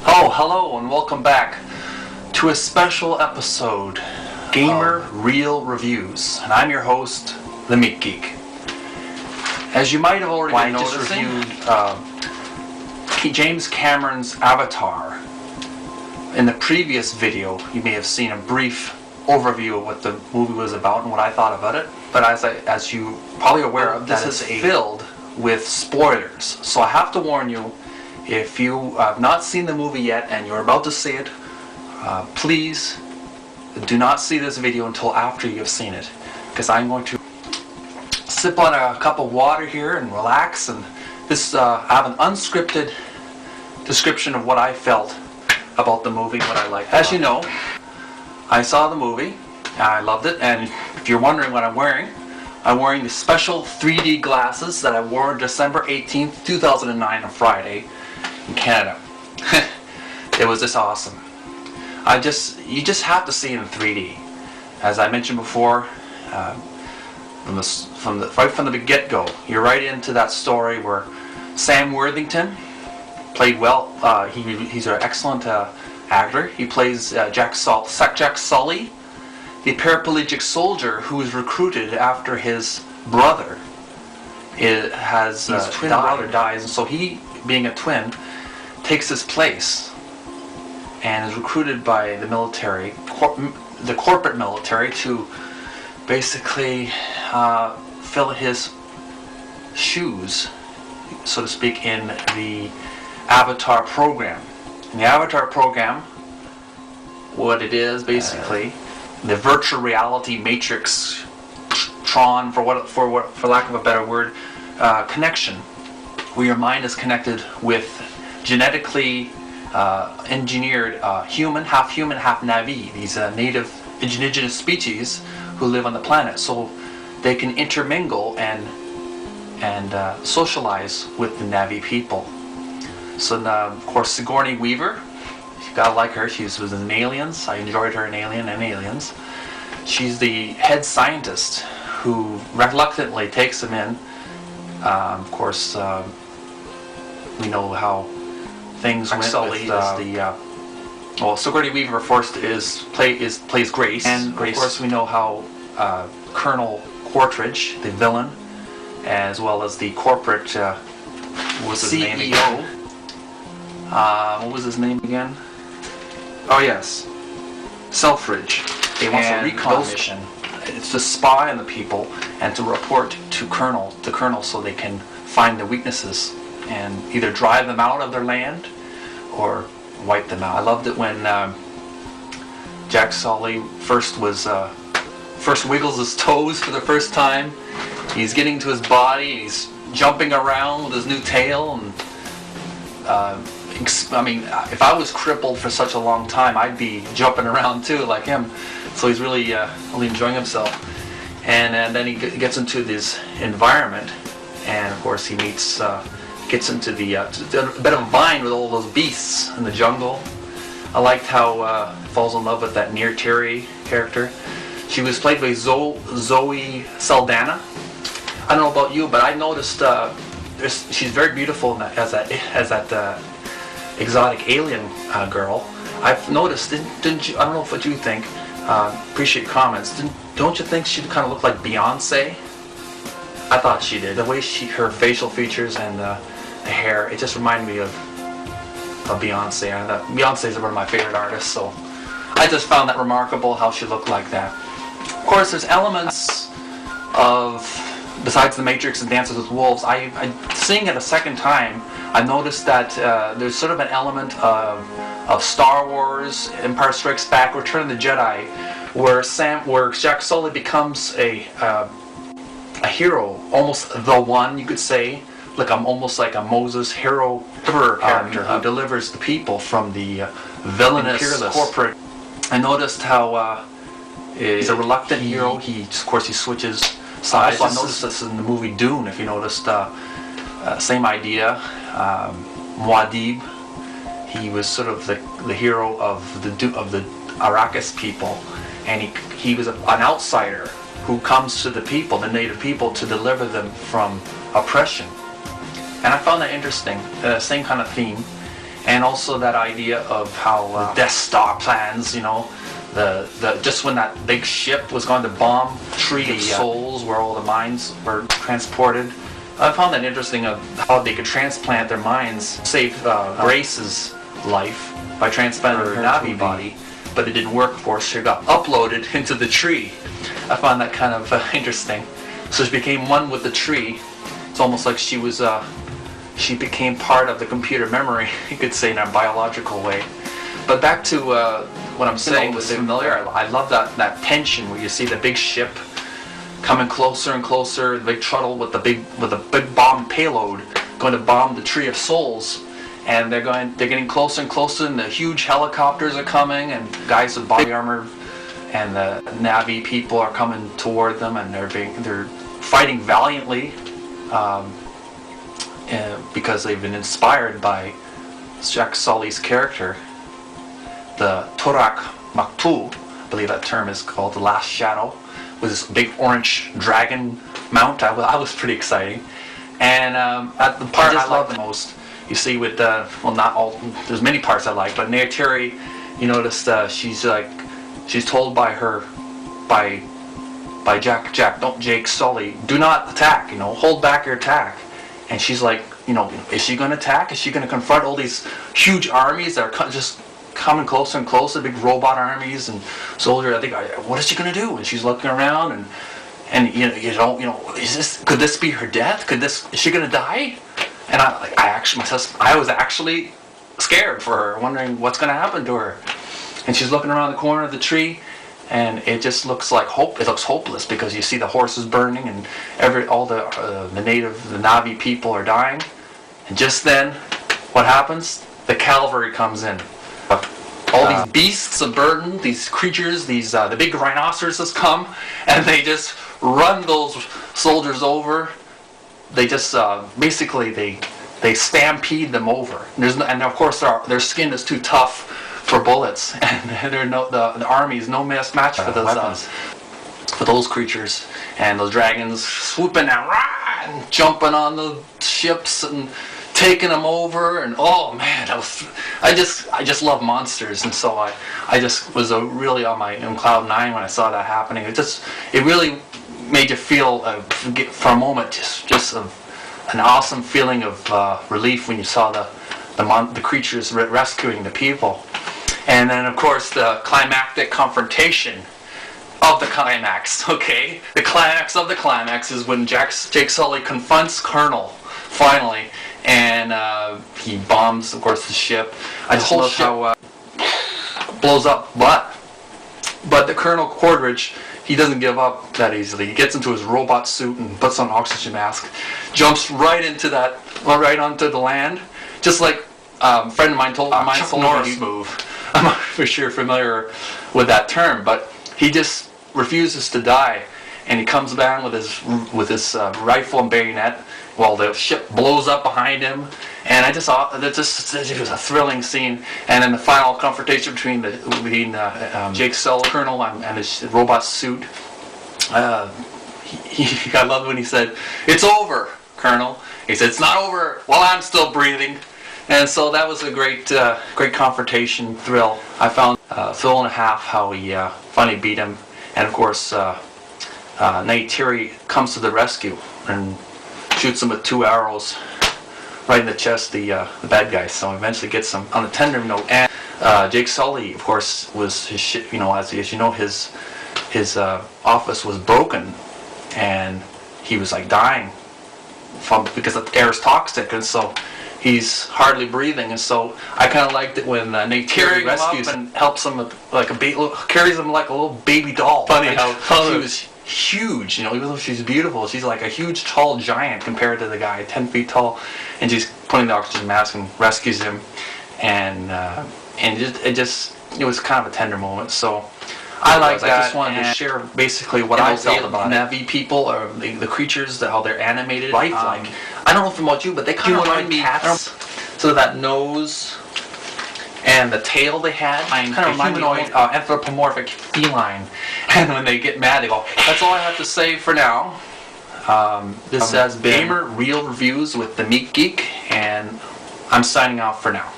Oh, hello and welcome back to a special episode, Gamer Real Reviews. And I'm your host, the Meek, Geek. As you might have already been noticing, reviewed James Cameron's Avatar. In the previous video, you may have seen a brief overview of what the movie was about and what I thought about it. But as you probably aware of, this is filled with spoilers. So I have to warn you, if you have not seen the movie yet and you're about to see it, please do not see this video until after you have seen it, because I'm going to sip on a cup of water here and relax. And this I have an unscripted description of what I felt about the movie, what I liked. As you know, I saw the movie, I loved it, and if you're wondering what I'm wearing the special 3D glasses that I wore on December 18th, 2009, on Friday, in Canada. It was just awesome. You just have to see it in 3D. As I mentioned before, right from the get-go, you're right into that story where Sam Worthington played well. He's an excellent actor. He plays Jack Sully, the paraplegic soldier who was recruited after his brother his twin brother dies, and so he, being a twin, takes his place and is recruited by the military, the corporate military, to basically fill his shoes, so to speak, in the Avatar program. In the Avatar program, what it is basically, the virtual reality matrix, Tron, for lack of a better word, connection, where your mind is connected with genetically engineered human, half Na'vi, these native indigenous species who live on the planet, so they can intermingle and socialize with the Na'vi people. So of course, Sigourney Weaver, you gotta like her. She was in Aliens. I enjoyed her in Alien and Aliens. She's the head scientist who reluctantly takes him in. Of course, we know how things went with Sigourney Weaver first plays Grace, and Grace. Of course we know how Colonel Quaritch, the villain, as well as the corporate what's his name again? What was his name again? Oh yes, Selfridge. He wants a recon mission. It's to spy on the people and to report to Colonel so they can find the weaknesses and either drive them out of their land or wipe them out. I loved it when Jack Sully first wiggles his toes for the first time. He's getting to his body, he's jumping around with his new tail, and if I was crippled for such a long time, I'd be jumping around too, like him. So he's really enjoying himself. And then he gets into this environment, and of course he gets into a bit of a bind with all those beasts in the jungle. I liked how falls in love with that Near Terry character. She was played by Zoe Saldana. I don't know about you, but I noticed she's very beautiful as that exotic alien girl. I've noticed, didn't you? I don't know what you think. Appreciate comments. Don't you think she kind of looked like Beyonce? I thought she did. The way her facial features and the hair, it just reminded me of Beyonce. And Beyonce is one of my favorite artists, so I just found that remarkable how she looked like that. Of course, there's elements of, besides the Matrix and Dances with Wolves, seeing it a second time, I noticed that there's sort of an element of Star Wars, Empire Strikes Back, Return of the Jedi, where Jack Sully becomes a hero, almost the one, you could say, almost like a Moses hero character who delivers the people from the villainous corporate. I noticed how he's a reluctant hero. He switches sides. I noticed this in the movie Dune. If you noticed, same idea. Muad'Dib, he was sort of the hero of the Arrakis people, and he was an outsider who comes to the people, the native people, to deliver them from oppression. And I found that interesting, same kind of theme. And also that idea of how Death Star plans, you know, just when that big ship was going to bomb Tree of Souls, where all the minds were transported. I found that interesting of how they could transplant their minds, save Grace's life by transplanting her Navi body, but it didn't work for her. She got uploaded into the tree. I found that kind of interesting. So she became one with the tree. It's almost like she was, she became part of the computer memory, you could say, in a biological way. But back to what I'm saying was familiar. I love that tension where you see the big ship coming closer and closer, the big shuttle with a big bomb payload going to bomb the Tree of Souls, and they're getting closer and closer, and the huge helicopters are coming, and guys with body armor and the Navi people are coming toward them, and they're fighting valiantly because they've been inspired by Jack Sully's character, the Torak Maktu, I believe that term is called, the Last Shadow, with this big orange dragon mount. I was pretty exciting. And at the part I love the most, you see with well, not all, there's many parts I like, but Neytiri, you noticed she's told by Jake Sully, do not attack, you know, hold back your attack. And she's like, you know, is she going to attack? Is she going to confront all these huge armies that are just coming closer and closer, big robot armies and soldiers? I think, what is she going to do? And she's looking around, and you know, could this be her death? Is she going to die? And I was actually scared for her, wondering what's going to happen to her. And she's looking around the corner of the tree, and it just looks like hope. It looks hopeless because you see the horses burning, and all the Navi people are dying. And just then, what happens? The cavalry comes in. All these beasts of burden, these creatures, the big rhinoceroses come, and they just run those soldiers over. They just basically they stampede them over. And of course their skin is too tough for bullets, and the army is no match for those for those creatures. And those dragons swooping down, and jumping on the ships and taking them over, and oh man, I just love monsters, and so I just was really on cloud nine when I saw that happening. It really made you feel for a moment just an awesome feeling of relief when you saw the creatures rescuing the people. And then of course the climactic confrontation of the climax. Okay, the climax of the climax is when Jake Sully confronts Colonel finally. And he bombs, of course, the ship. I just love how blows up, but the Colonel Cordridge, he doesn't give up that easily. He gets into his robot suit and puts on an oxygen mask, jumps right onto the land, just like a friend of mine told me. Move. I'm not for sure familiar with that term, but he just refuses to die, and he comes down with his rifle and bayonet, while the ship blows up behind him. And I just thought it was a thrilling scene. And then the final confrontation between Jake Sully, Colonel, and his robot suit. I loved when he said, "It's over, Colonel." He said, "It's not over while I'm still breathing." And so that was a great confrontation thrill. I found thrill and a half how he finally beat him. And of course, Neytiri comes to the rescue and shoots him with 2 arrows right in the chest, the bad guy. So eventually gets him on a tender note. And Jake Sully, of course, was his as you know, his office was broken, and he was like dying because the air is toxic, and so he's hardly breathing. And so I kind of liked it when Neytiri rescues him and helps him with carries him like a little baby doll. Funny how she was huge, you know, even though she's beautiful, she's like a huge tall giant compared to the guy, 10 feet tall, and she's putting the oxygen mask and rescues him, and it was kind of a tender moment. So I like that. I just wanted to share basically what I felt about Navi people, or the creatures, how they're animated, lifelike. I don't know about you, but they kind of remind me cats. So that nose and the tail they had kind of remind me of anthropomorphic feline. And when they get mad, they go. That's all I have to say for now. This has been Gamer Real Reviews with the Meek Geek, and I'm signing off for now.